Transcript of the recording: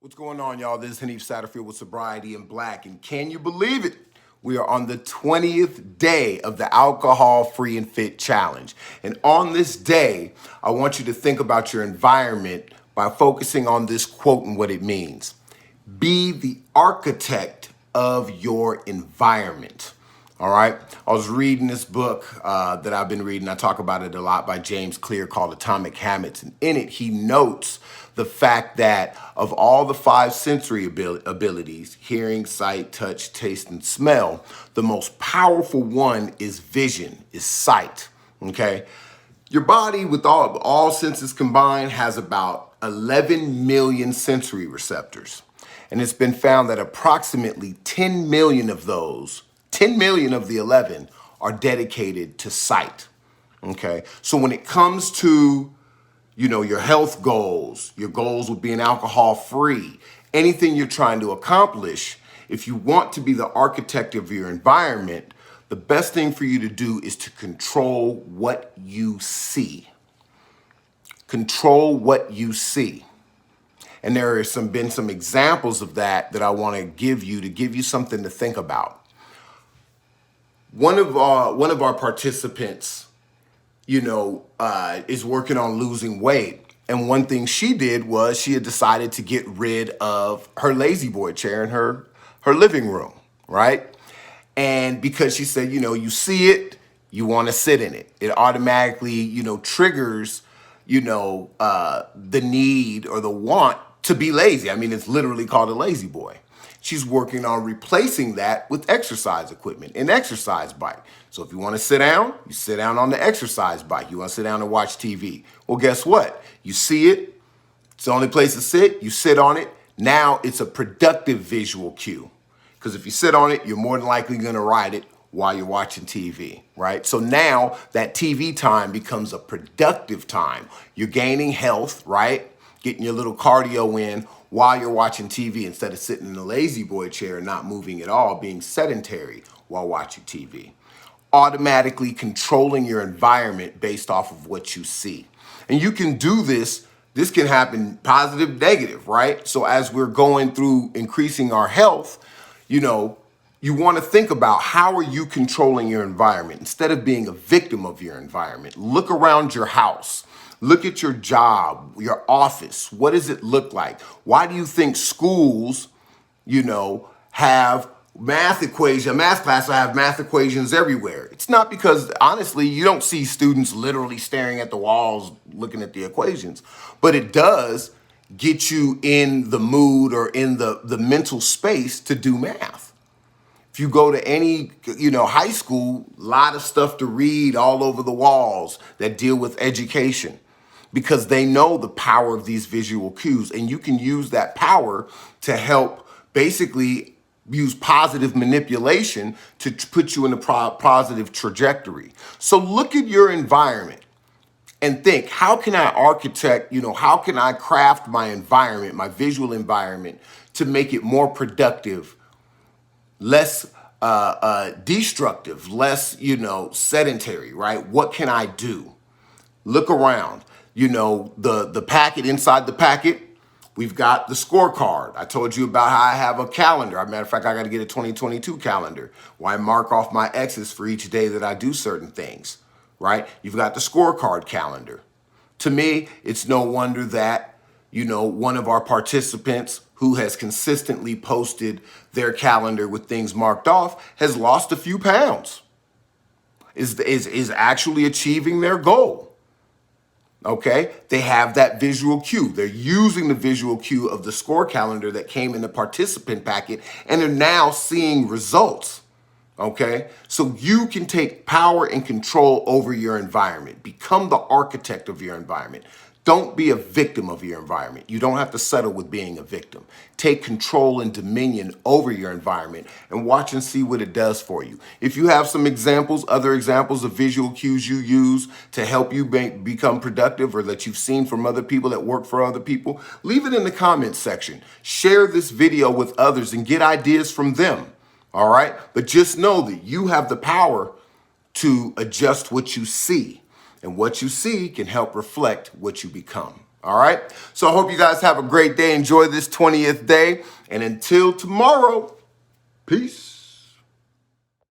What's going on, y'all? This is Hanif Satterfield with Sobriety in Black, and can you believe it? We are on the 20th day of the Alcohol Free and Fit Challenge. And on this day, I want you to think about your environment by focusing on this quote and what it means. Be the architect of your environment. All right. I was reading this book that I've been reading. I talk about it a lot by James Clear called Atomic Habits. And in it, he notes the fact that of all the five sensory abilities, hearing, sight, touch, taste, and smell, the most powerful one is vision, is sight. Okay. Your body, with all senses combined, has about 11 million sensory receptors. And it's been found that approximately 10 million of those 10 million of the 11 are dedicated to sight. Okay. So when it comes to, your health goals, your goals with being alcohol free, anything you're trying to accomplish, if you want to be the architect of your environment, the best thing for you to do is to control what you see. Control what you see. And there are been some examples of that I want to give you something to think about. One of our participants, is working on losing weight. And one thing she did was she had decided to get rid of her lazy boy chair in her living room, right? And because she said, you see it, you want to sit in it. It automatically, triggers, the need or the want to be lazy. I mean, it's literally called a lazy boy. She's working on replacing that with exercise equipment, an exercise bike. So if you want to sit down, you sit down on the exercise bike. You want to sit down and watch TV. Well, guess what? You see it. It's the only place to sit. You sit on it. Now it's a productive visual cue. Because if you sit on it, you're more than likely going to ride it while you're watching TV, right? So now that TV time becomes a productive time. You're gaining health, right? Getting your little cardio in while you're watching TV instead of sitting in the lazy boy chair and not moving at all, being sedentary while watching TV. Automatically controlling your environment based off of what you see. And you can do this. This can happen positive, negative, right? So as we're going through increasing our health, you want to think about how are you controlling your environment instead of being a victim of your environment. Look around your house. Look at your job, your office. What does it look like? Why do you think schools, have math class, I have math equations everywhere? It's not because, honestly, you don't see students literally staring at the walls looking at the equations, but it does get you in the mood or in the mental space to do math. If you go to any, high school, a lot of stuff to read all over the walls that deal with education because they know the power of these visual cues. And you can use that power to help basically use positive manipulation to put you in a positive trajectory. So look at your environment and think, how can I architect, how can I craft my environment, my visual environment to make it more productive, less destructive, less, sedentary, right? What can I do? Look around, the packet, inside the packet, we've got the scorecard. I told you about how I have a calendar. As a matter of fact, I got to get a 2022 calendar where I mark off my X's for each day that I do certain things, right? You've got the scorecard calendar. To me, it's no wonder that, one of our participants who has consistently posted their calendar with things marked off has lost a few pounds, is actually achieving their goal. Okay, they have that visual cue. They're using the visual cue of the score calendar that came in the participant packet, and they're now seeing results. Okay, so you can take power and control over your environment. Become the architect of your environment. Don't be a victim of your environment. You don't have to settle with being a victim. Take control and dominion over your environment and watch and see what it does for you. If you have some other examples of visual cues you use to help you become productive or that you've seen from other people that work for other people, leave it in the comments section. Share this video with others and get ideas from them. All right? But just know that you have the power to adjust what you see. And what you see can help reflect what you become. All right. So I hope you guys have a great day. Enjoy this 20th day. And until tomorrow, peace.